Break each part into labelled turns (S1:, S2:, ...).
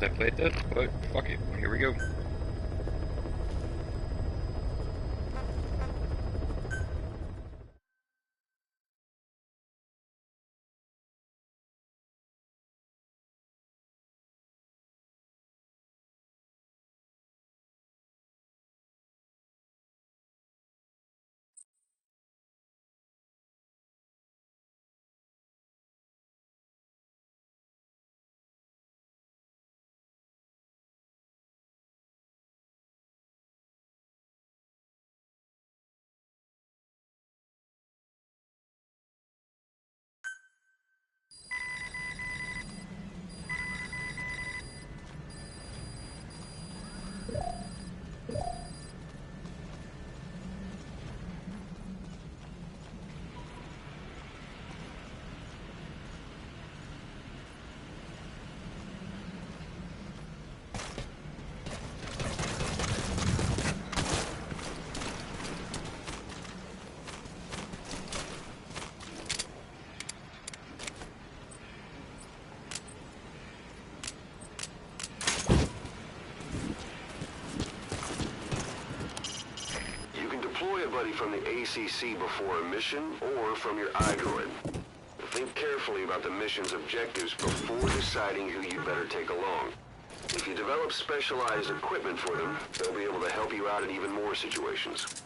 S1: That played that, but fuck it. Here we go.
S2: Deploy a buddy from the ACC before a mission, or from your iDroid. Think carefully about the mission's objectives before deciding who you better take along. If you develop specialized equipment for them, they'll be able to help you out in even more situations.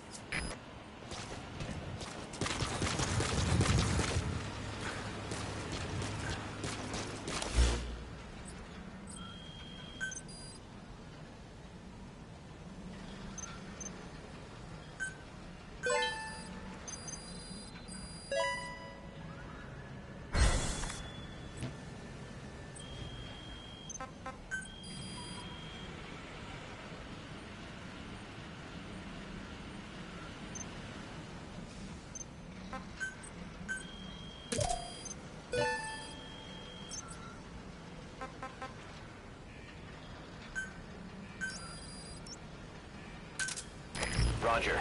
S3: Roger.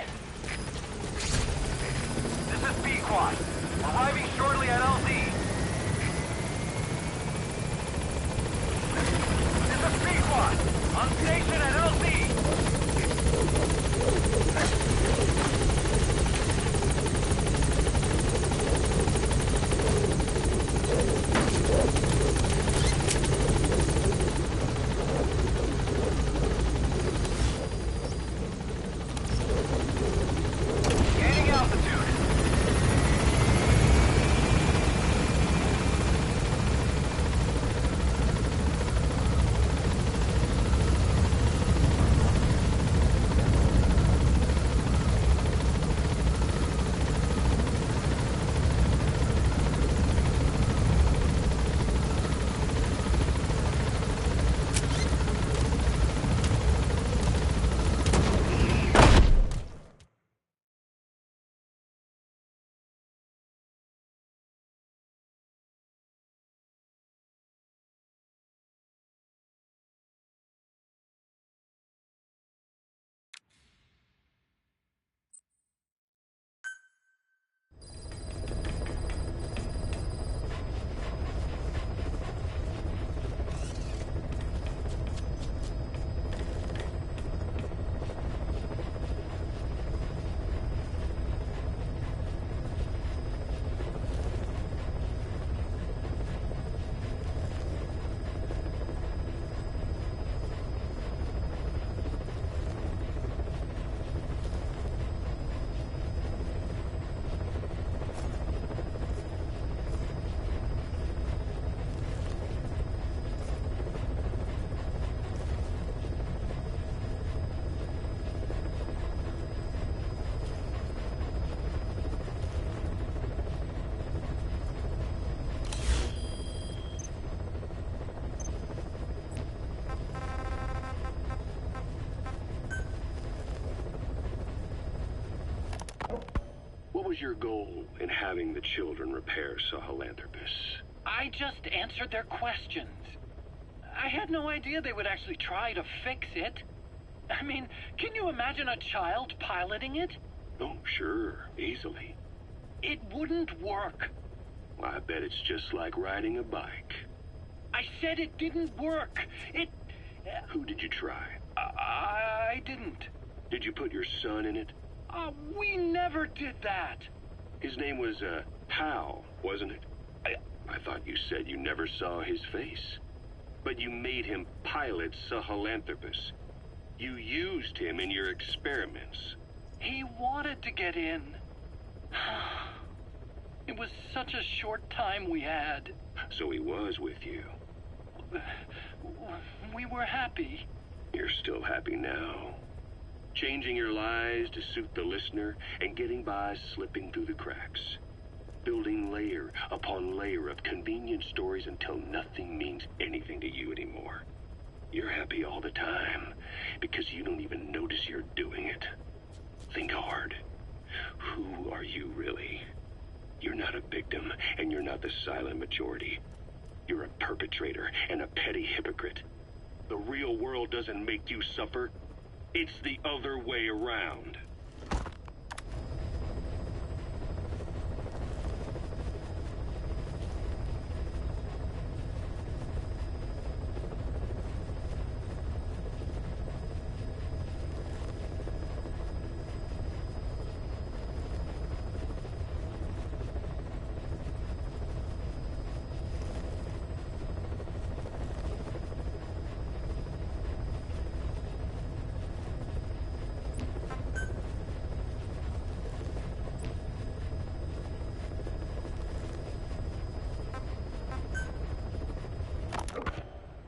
S3: This is B-Quad. Arriving shortly at LZ. This is B-Quad. On station at LZ.
S2: What was your goal in having the children repair Sahelanthropus?
S4: I just answered their questions. I had no idea they would actually try to fix it. I mean, can you imagine a child piloting it?
S2: Oh, sure. Easily.
S4: It wouldn't work.
S2: I bet it's just like riding a bike.
S4: I said it didn't work.
S5: Who did you try?
S4: I didn't.
S5: Did you put your son in it?
S4: We never did that.
S5: His name was, Hal, wasn't it? I thought you said you never saw his face. But you made him pilot Sahelanthropus. You used him in your experiments.
S4: He wanted to get in. It was such a short time we had.
S5: So he was with you.
S4: We were happy.
S5: You're still happy now. Changing your lies to suit the listener and getting by slipping through the cracks. Building layer upon layer of convenient stories until nothing means anything to you anymore. You're happy all the time because you don't even notice you're doing it. Think hard. Who are you really? You're not a victim, and you're not the silent majority. You're a perpetrator and a petty hypocrite. The real world doesn't make you suffer. It's the other way around.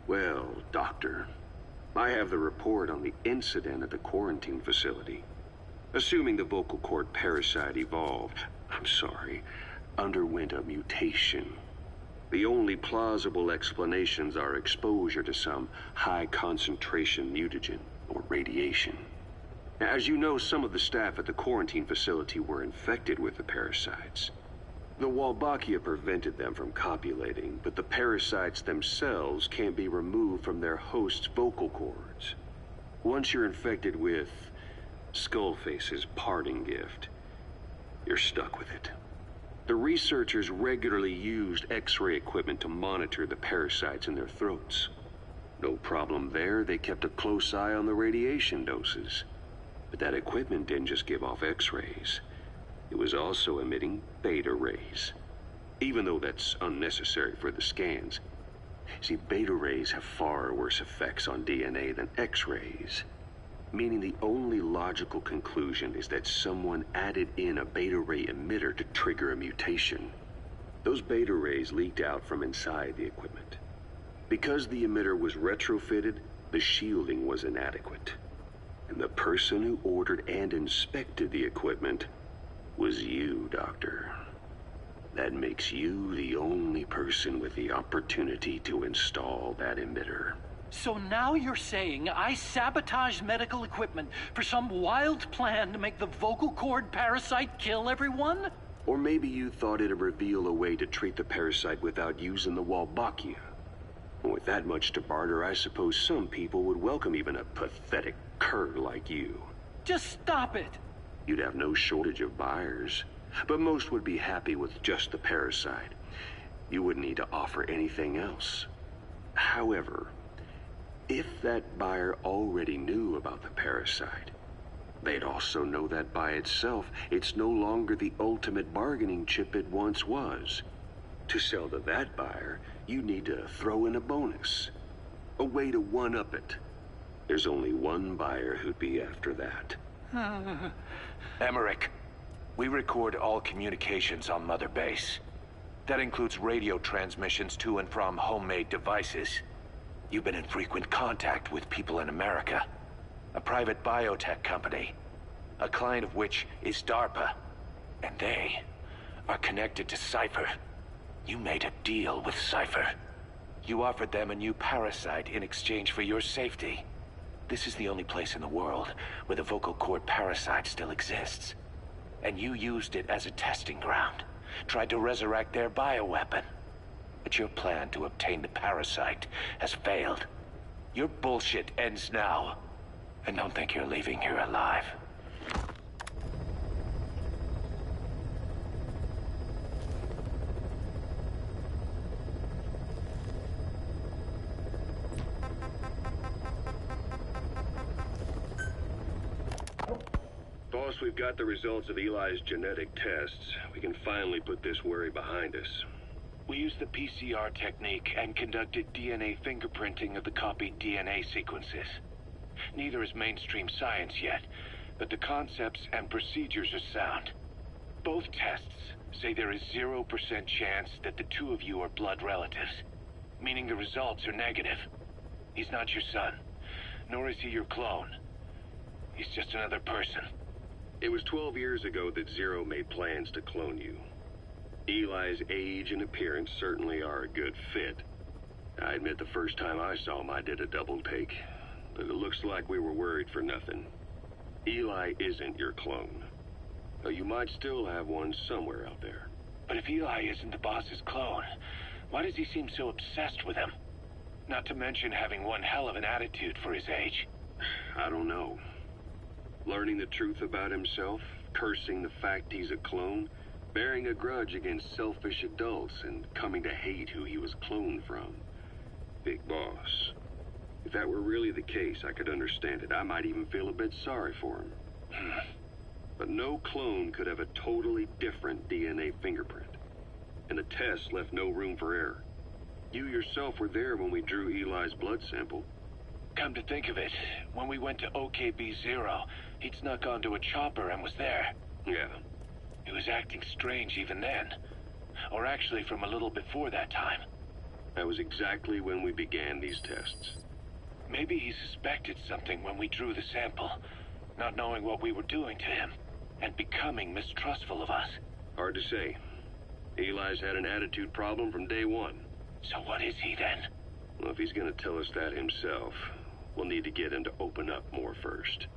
S5: Well, Doctor, I have the report on the incident at the quarantine facility. Assuming the vocal cord parasite underwent a mutation. The only plausible explanations are exposure to some high-concentration mutagen or radiation. As you know, some of the staff at the quarantine facility were infected with the parasites. The Wolbachia prevented them from copulating, but the parasites themselves can't be removed from their host's vocal cords. Once you're infected with Skullface's parting gift, you're stuck with it. The researchers regularly used X-ray equipment to monitor the parasites in their throats. No problem there, they kept a close eye on the radiation doses. But that equipment didn't just give off X-rays. It was also emitting beta rays, even though that's unnecessary for the scans. See, beta rays have far worse effects on DNA than X-rays, meaning the only logical conclusion is that someone added in a beta ray emitter to trigger a mutation. Those beta rays leaked out from inside the equipment. Because the emitter was retrofitted, the shielding was inadequate. And the person who ordered and inspected the equipment was you, Doctor. That makes you the only person with the opportunity to install that emitter.
S4: So now you're saying I sabotaged medical equipment for some wild plan to make the vocal cord parasite kill everyone?
S5: Or maybe you thought it'd reveal a way to treat the parasite without using the Wolbachia. And with that much to barter, I suppose some people would welcome even a pathetic cur like you.
S4: Just stop it!
S5: You'd have no shortage of buyers, but most would be happy with just the parasite. You wouldn't need to offer anything else. However, if that buyer already knew about the parasite, they'd also know that by itself, it's no longer the ultimate bargaining chip it once was. To sell to that buyer, you need to throw in a bonus, a way to one-up it. There's only one buyer who'd be after that.
S6: Emmerich, we record all communications on Mother Base. That includes radio transmissions to and from homemade devices. You've been in frequent contact with people in America. A private biotech company, a client of which is DARPA. And they are connected to Cypher. You made a deal with Cypher. You offered them a new parasite in exchange for your safety. This is the only place in the world where the vocal cord parasite still exists. And you used it as a testing ground, tried to resurrect their bioweapon. But your plan to obtain the parasite has failed. Your bullshit ends now. And don't think you're leaving here alive.
S5: Once we've got the results of Eli's genetic tests, we can finally put this worry behind us.
S6: We used the PCR technique and conducted DNA fingerprinting of the copied DNA sequences. Neither is mainstream science yet, but the concepts and procedures are sound. Both tests say there is 0% chance that the two of you are blood relatives, meaning the results are negative. He's not your son, nor is he your clone. He's just another person.
S5: It was 12 years ago that Zero made plans to clone you. Eli's age and appearance certainly are a good fit. I admit the first time I saw him, I did a double take. But it looks like we were worried for nothing. Eli isn't your clone. Though you might still have one somewhere out there.
S6: But if Eli isn't the boss's clone, why does he seem so obsessed with him? Not to mention having one hell of an attitude for his age.
S5: I don't know. Learning the truth about himself, cursing the fact he's a clone, bearing a grudge against selfish adults, and coming to hate who he was cloned from. Big boss. If that were really the case, I could understand it. I might even feel a bit sorry for him. But no clone could have a totally different DNA fingerprint. And the test left no room for error. You yourself were there when we drew Eli's blood sample.
S6: Come to think of it, when we went to OKB-0, he'd snuck onto a chopper and was there.
S5: Yeah.
S6: He was acting strange even then. Or actually from a little before that time.
S5: That was exactly when we began these tests.
S6: Maybe he suspected something when we drew the sample, not knowing what we were doing to him, and becoming mistrustful of us.
S5: Hard to say. Eli's had an attitude problem from day one.
S6: So what is he then?
S5: Well, if he's gonna tell us that himself, we'll need to get him to open up more first.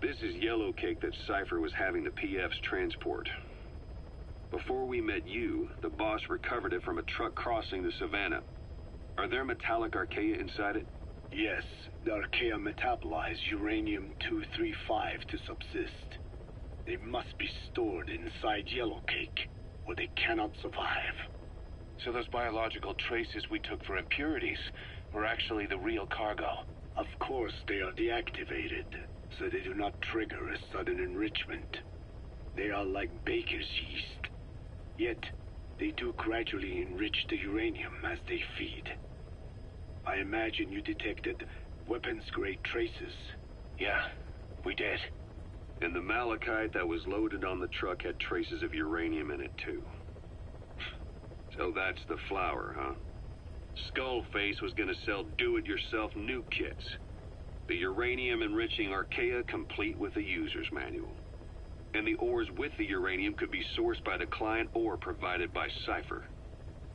S5: This is yellow cake that Cypher was having the PFs transport. Before we met you, the boss recovered it from a truck crossing the savannah. Are there metallic archaea inside it?
S7: Yes, the archaea metabolize uranium-235 to subsist. They must be stored inside yellow cake, or they cannot survive.
S6: So those biological traces we took for impurities were actually the real cargo.
S7: Of course, they are deactivated, so they do not trigger a sudden enrichment. They are like baker's yeast. Yet, they do gradually enrich the uranium as they feed. I imagine you detected weapons-grade traces.
S6: Yeah, we did.
S5: And the malachite that was loaded on the truck had traces of uranium in it, too. So that's the flower, huh? Skullface was gonna sell do-it-yourself nuke kits. The uranium-enriching archaea complete with the user's manual. And the ores with the uranium could be sourced by the client or provided by Cypher.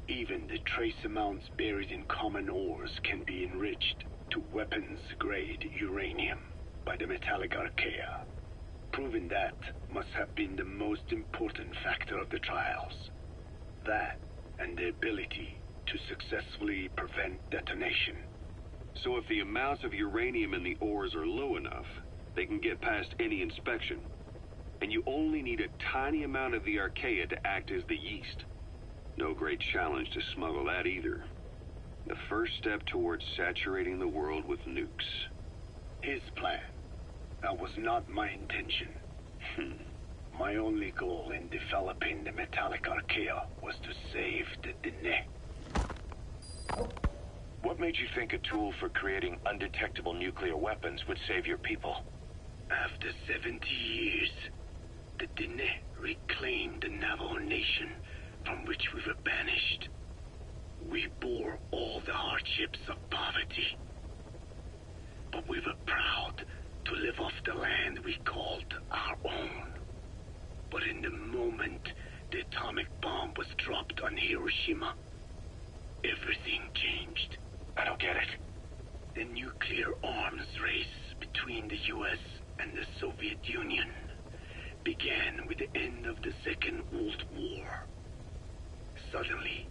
S7: Even the trace amounts buried in common ores can be enriched to weapons-grade uranium by the metallic archaea. Proving that must have been the most important factor of the trials. That and the ability to successfully prevent detonation.
S5: So if the amounts of uranium in the ores are low enough, they can get past any inspection. And you only need a tiny amount of the archaea to act as the yeast. No great challenge to smuggle that either. The first step towards saturating the world with nukes.
S7: His plan. That was not my intention. My only goal in developing the metallic archaea was to save the Dene.
S6: What made you think a tool for creating undetectable nuclear weapons would save your people?
S7: After 70 years, the Dene reclaimed the Navajo nation from which we were banished. We bore all the hardships of poverty. But we were proud to live off the land we called our own. But in the moment the atomic bomb was dropped on Hiroshima, everything changed.
S6: I don't get it.
S7: The nuclear arms race between the US and the Soviet Union began with the end of the Second World War. Suddenly,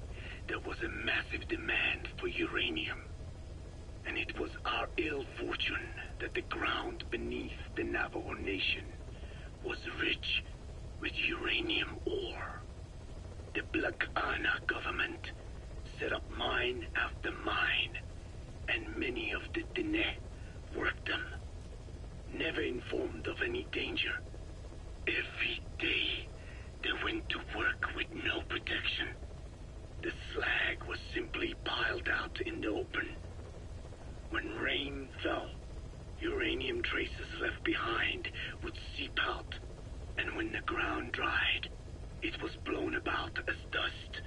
S7: there was a massive demand for uranium. And it was our ill fortune that the ground beneath the Navajo Nation was rich with uranium ore. The Black Ana government set up mine after mine, and many of the Dene worked them, never informed of any danger. Every day, they went to work with no protection. The slag was simply piled out in the open. When rain fell, uranium traces left behind would seep out, and when the ground dried, it was blown about as dust.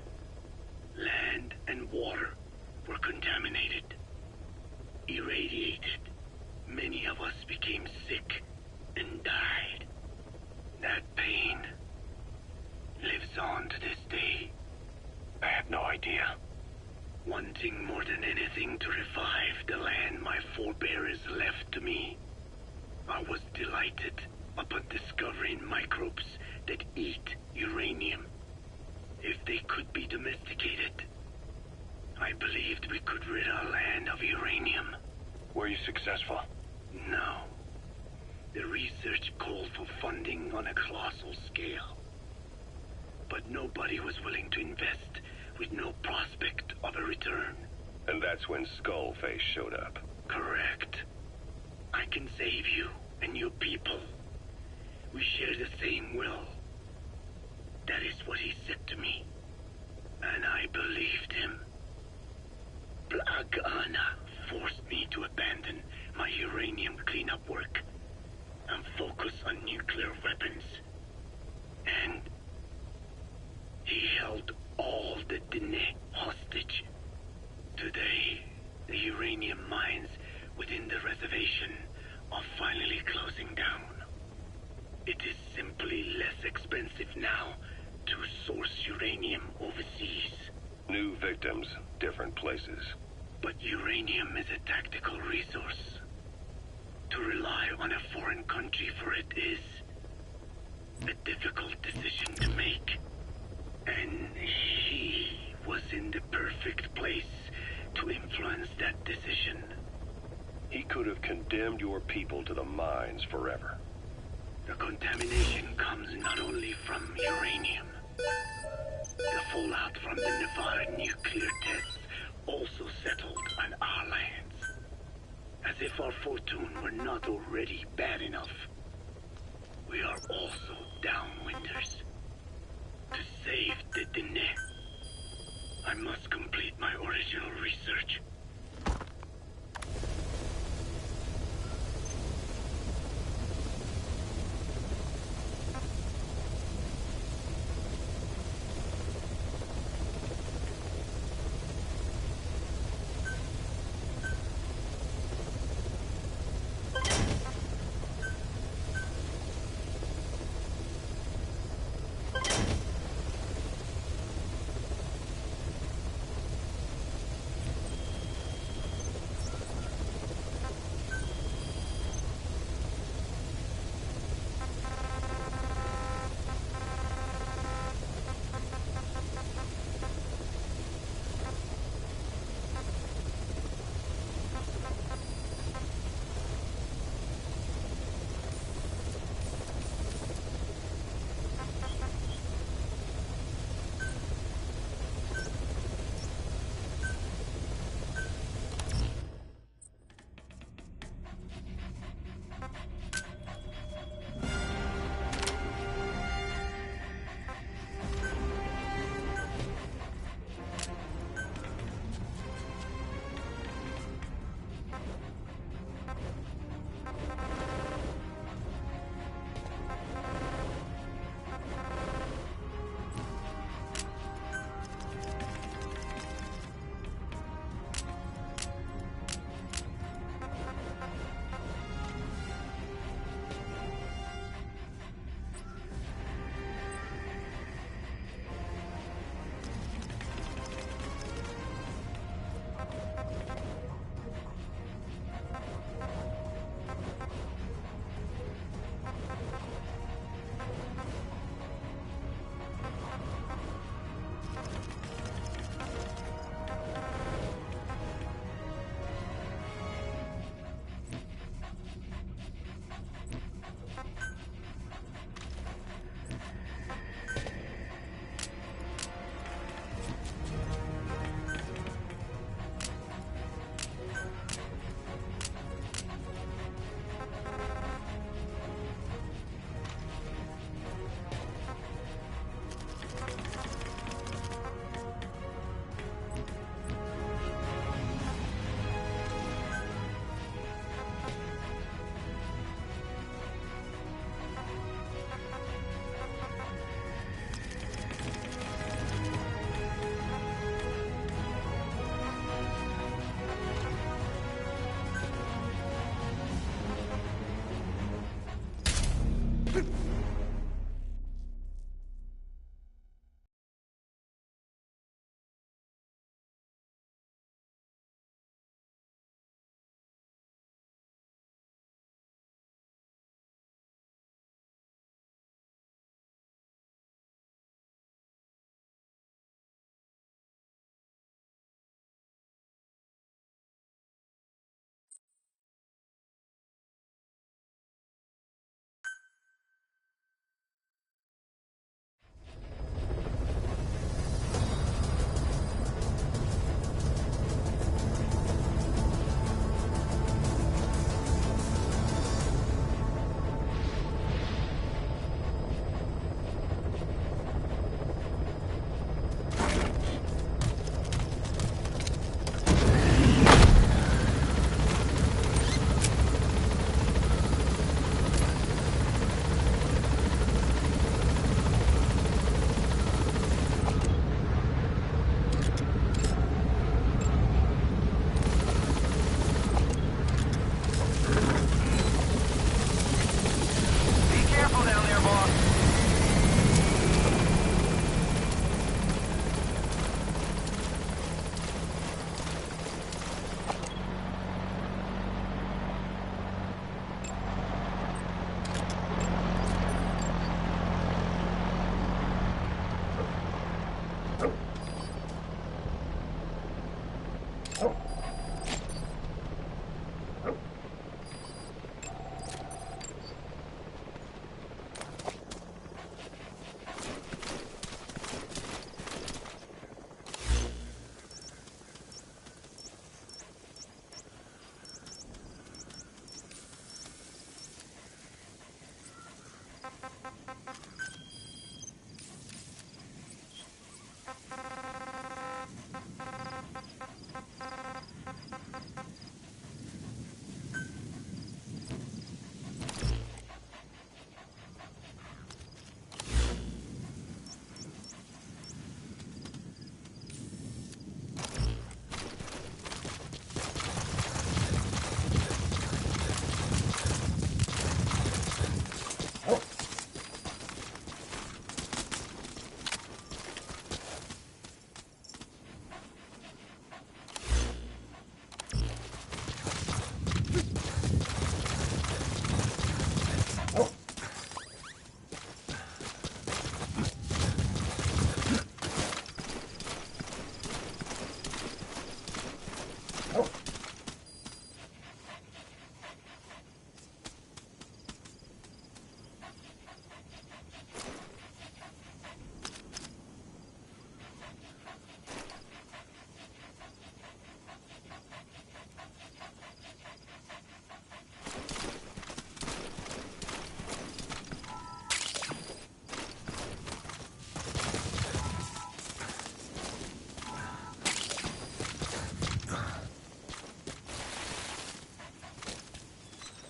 S7: Land and water were contaminated, irradiated. Many of us became sick and died. That pain lives on to this day.
S6: I had no idea.
S7: Wanting more than anything to revive the land my forebears left to me, I was delighted upon discovering microbes that eat uranium. If they could be domesticated, I believed we could rid our land of uranium.
S6: Were you successful?
S7: No. The research called for funding on a colossal scale. But nobody was willing to invest with no prospect of a return.
S5: And that's when Skullface showed up.
S7: Correct. I can save you and your people. We share the same will. That is what he said to me. And I believed him. Black Ana forced me to abandon my uranium cleanup work and focus on nuclear weapons. And he held all the Dene hostage. Today, the uranium mines within the reservation are finally closing down. It is simply less expensive now to source uranium overseas.
S5: New victims, different places.
S7: But uranium is a tactical resource. To rely on a foreign country for it is a difficult decision to make. And he was in the perfect place to influence that decision.
S5: He could have condemned your people to the mines forever.
S7: The contamination comes not only from uranium. The fallout from the Nevada nuclear tests also settled on our lands. As if our fortune were not already bad enough. We are also downwinders. To save the Dene, I must complete my original research.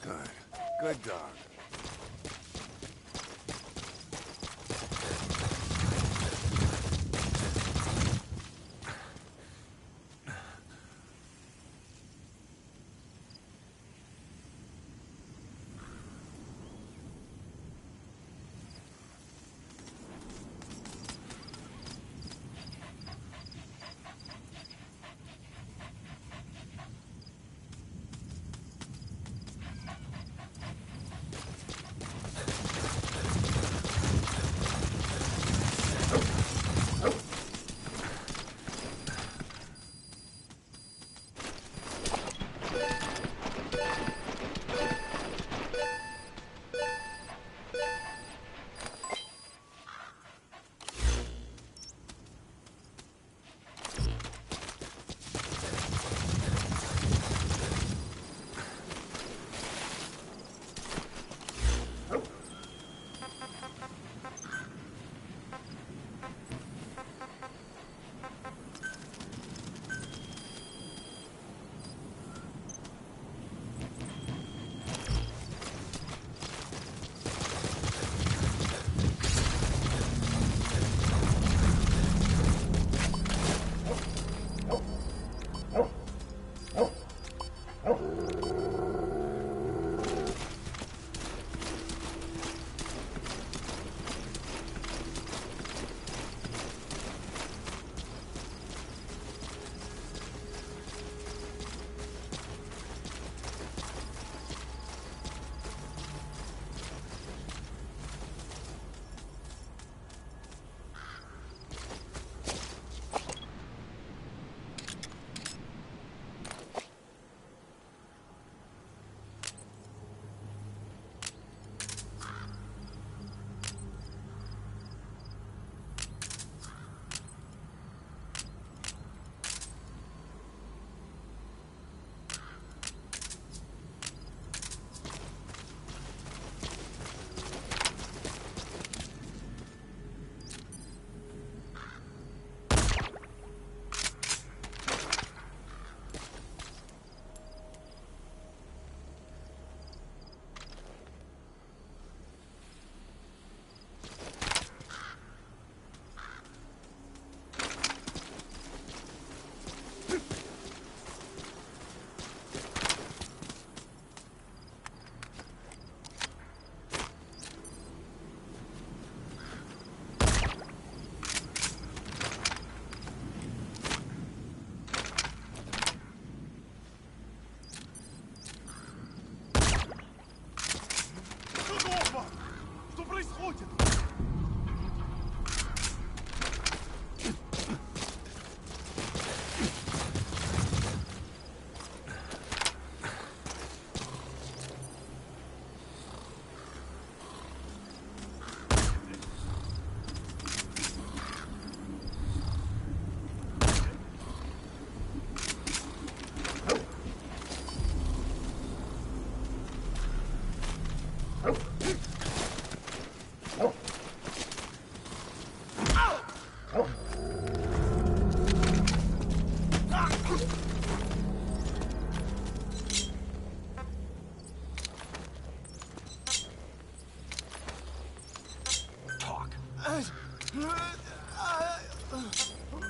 S8: Good. Good dog.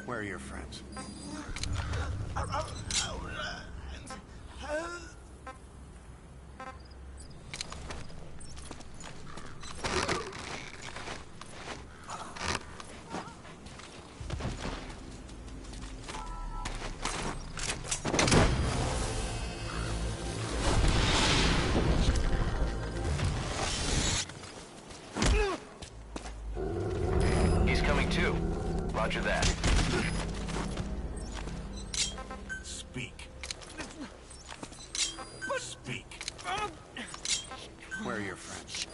S8: Where are your friends?
S3: He's coming too. Roger that.
S8: Speak. Speak. Where are your friends?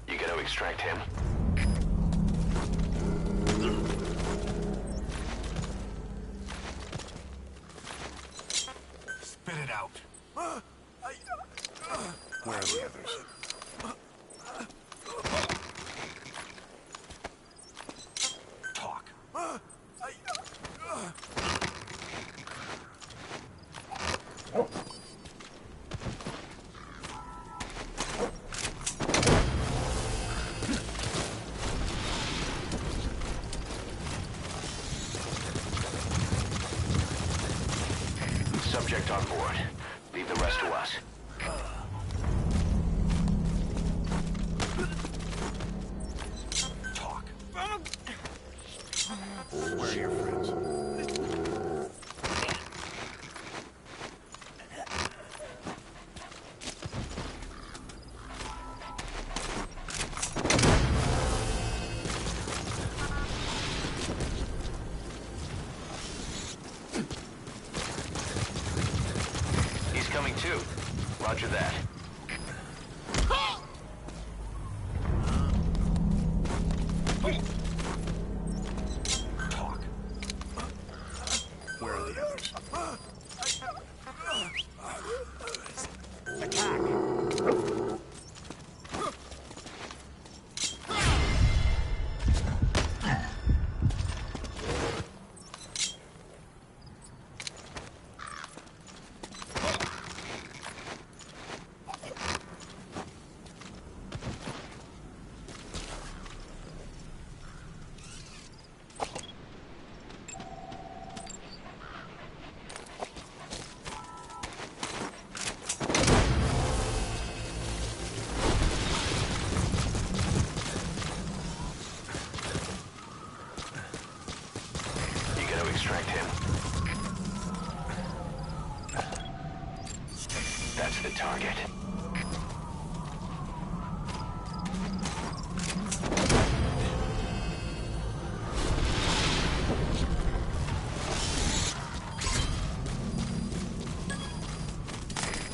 S3: You gotta extract him.
S8: Spit it out. Where are the others? Talk.
S6: Subject on board. Leave the rest to us.
S8: Talk. Where are your friends?
S6: He's coming too. Roger that.
S8: Talk. Where are the others? Attack!
S6: You gotta extract him. That's the target.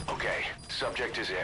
S6: Okay, subject is in.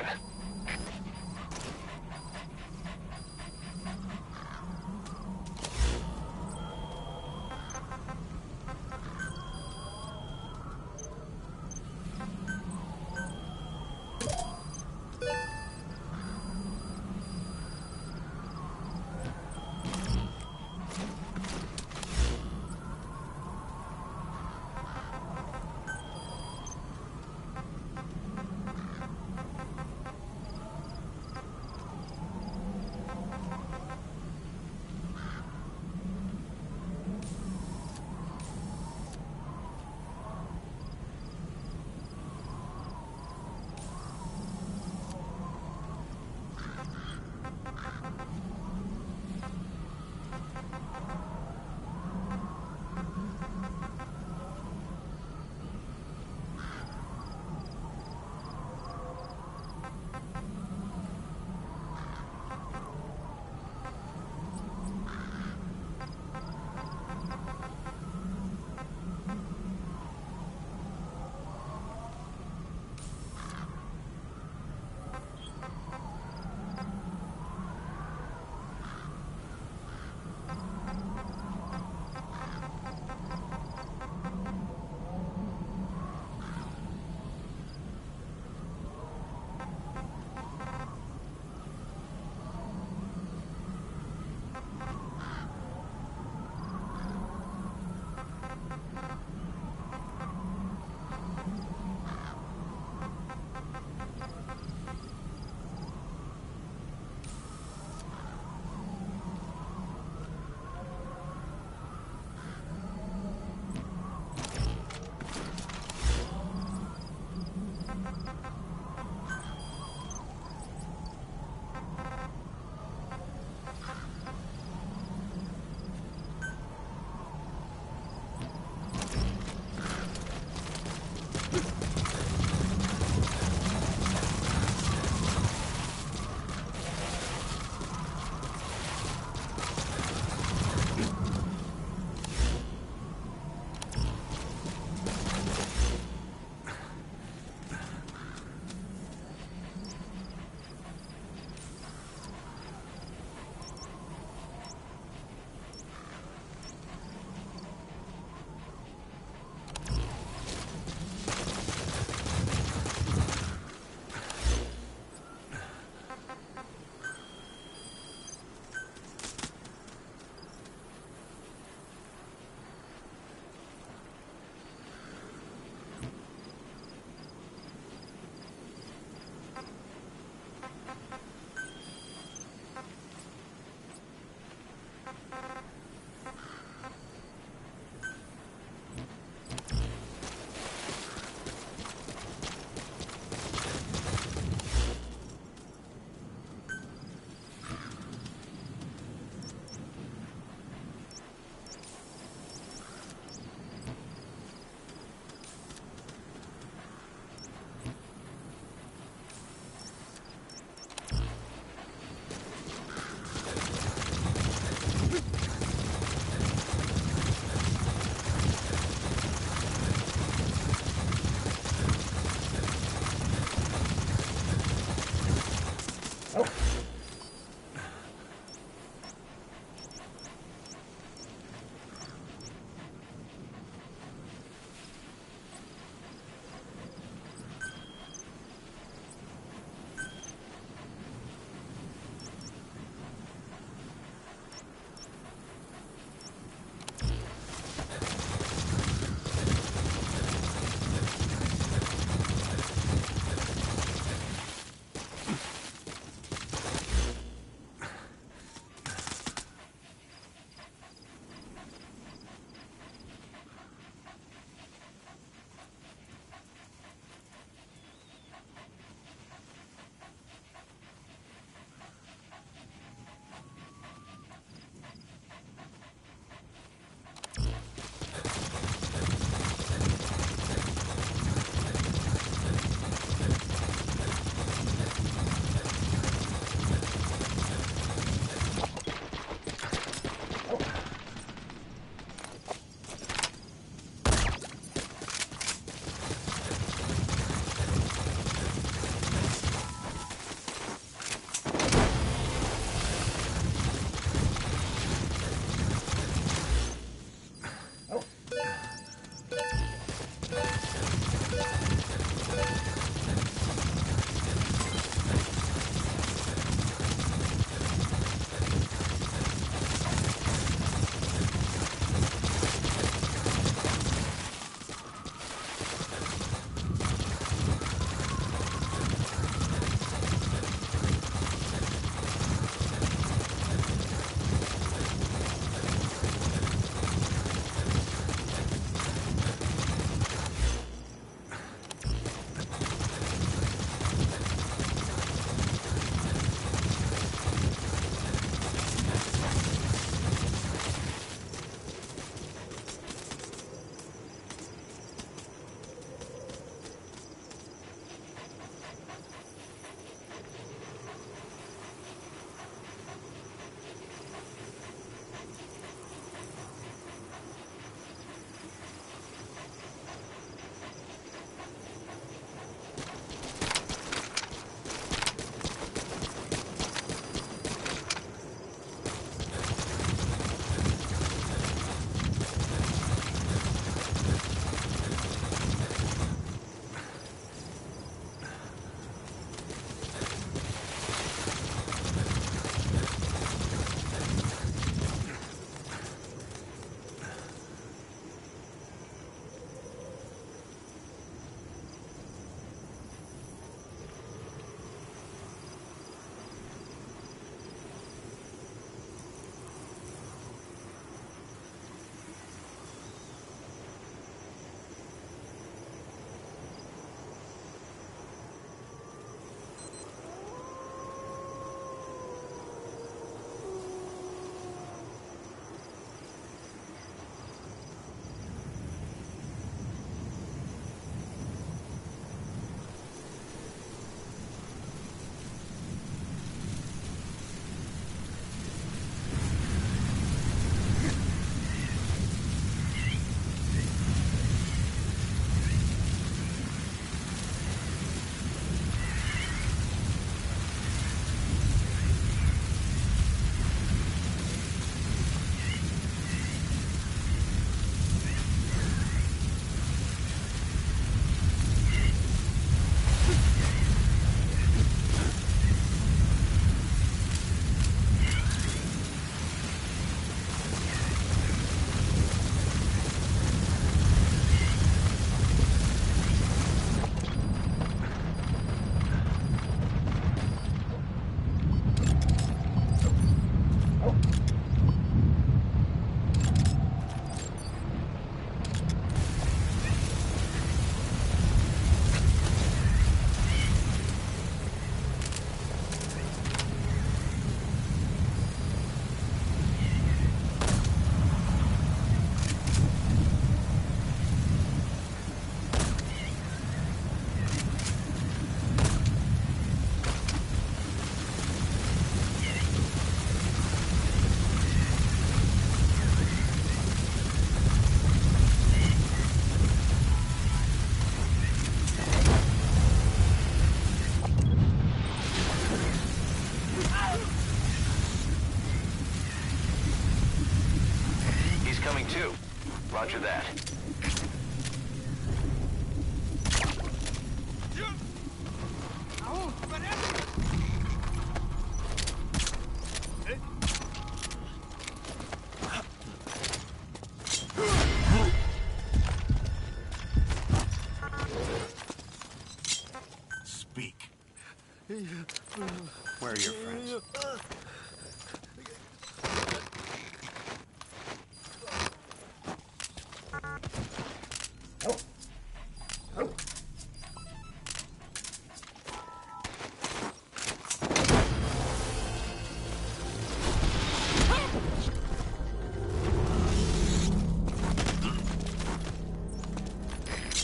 S8: Where are your friends?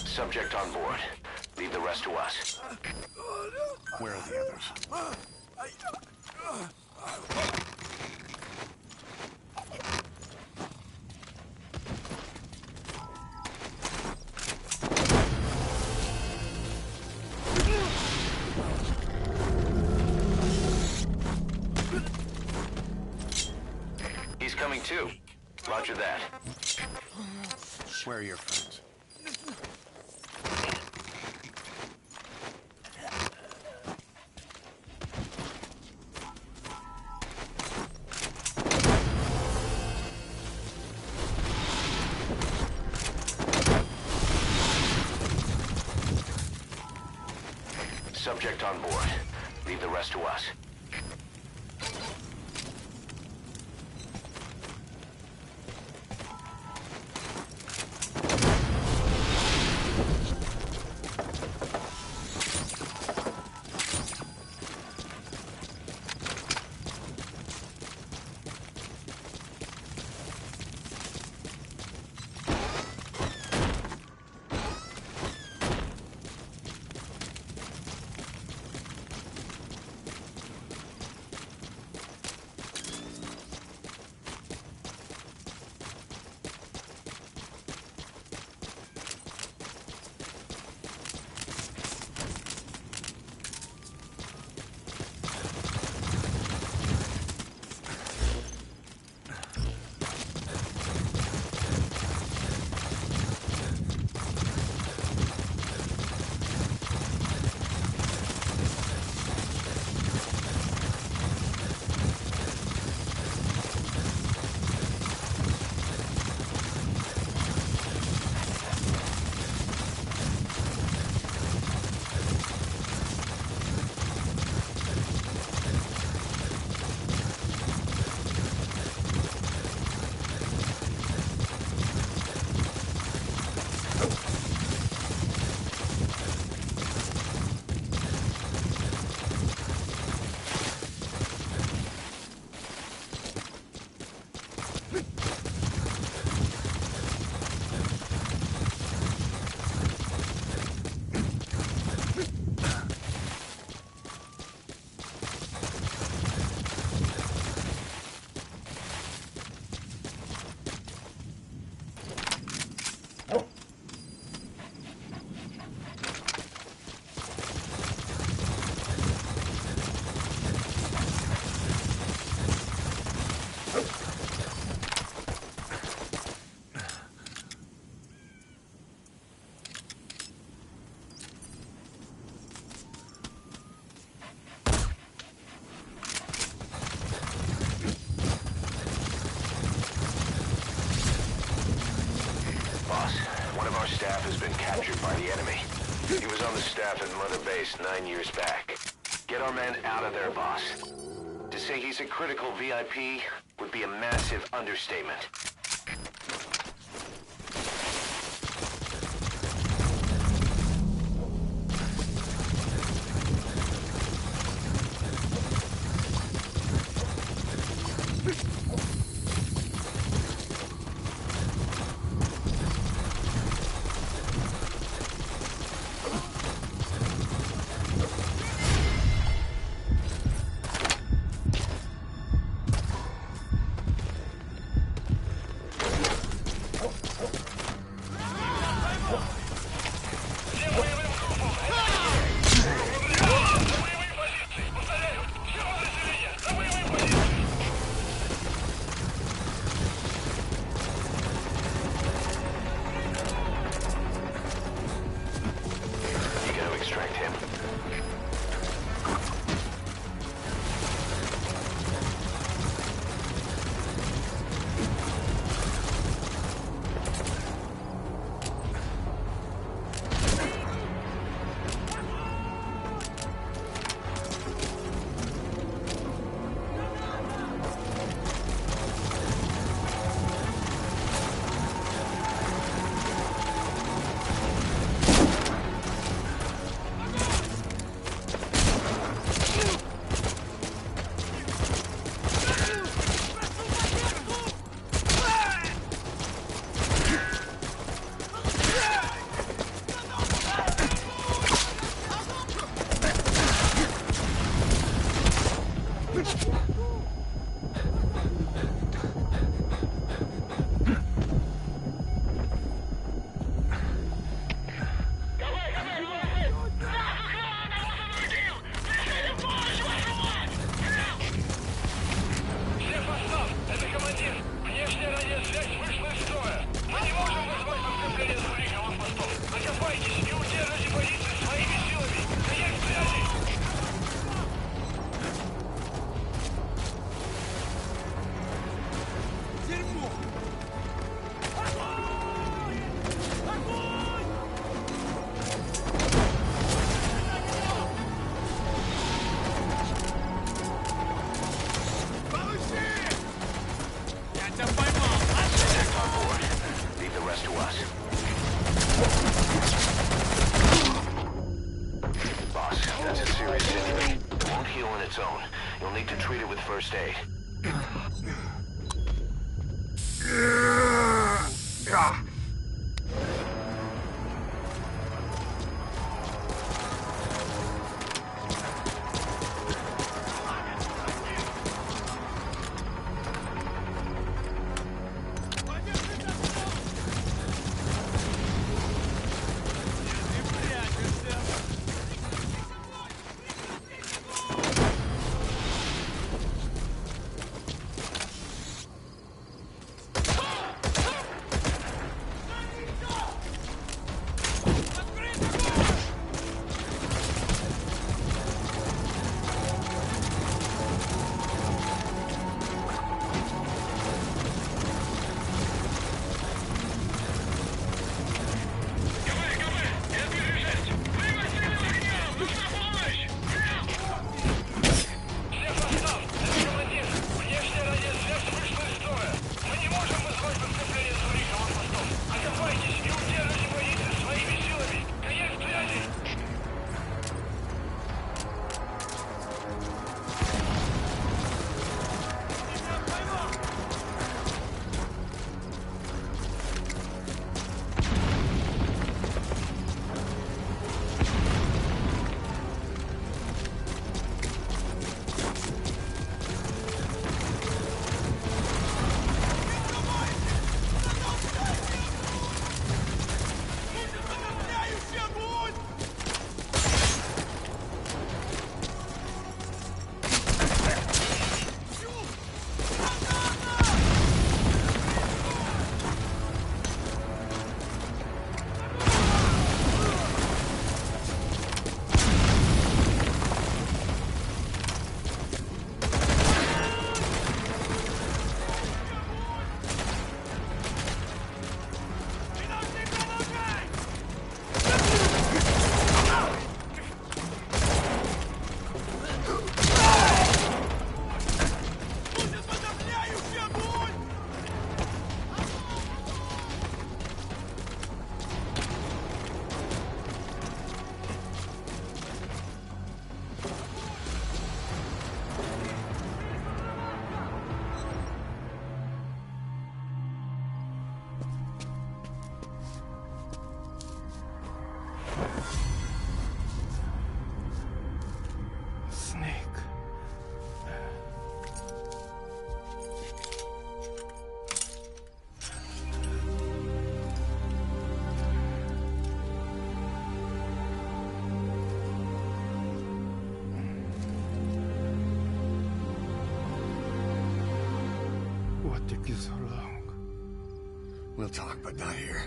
S6: Subject on board. Leave the rest to us.
S8: Where are the others?
S6: He's coming too. Roger that.
S8: Where are your friends?
S6: Subject on board. Leave the rest to us. Staff has been captured by the enemy. He was on the staff at Mother Base 9 years back. Get our man out of there, boss. To say he's a critical VIP would be a massive understatement.
S2: zone. You'll need to treat it with first aid.
S8: Took you so long. We'll talk, but not here.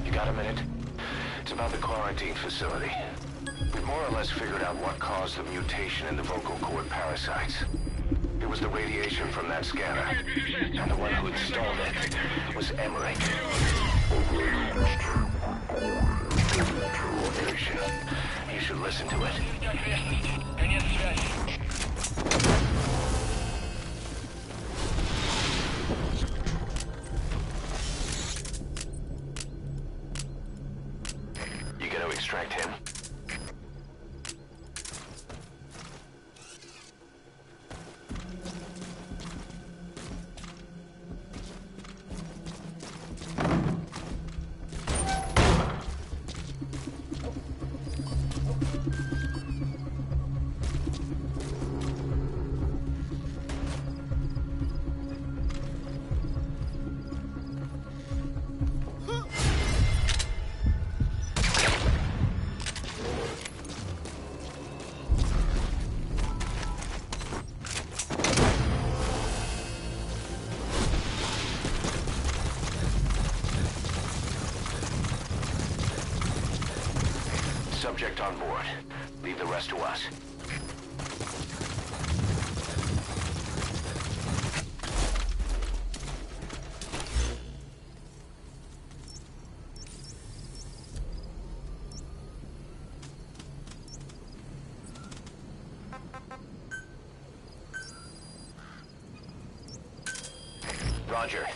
S2: You got a minute? It's about the quarantine facility. We've more or less figured out what caused the mutation in the vocal cord parasites. It was the radiation from that scanner. And the one who installed it was Emmerich. You should listen to it. You gonna extract him? Subject on board. Leave the rest to us.
S3: Roger.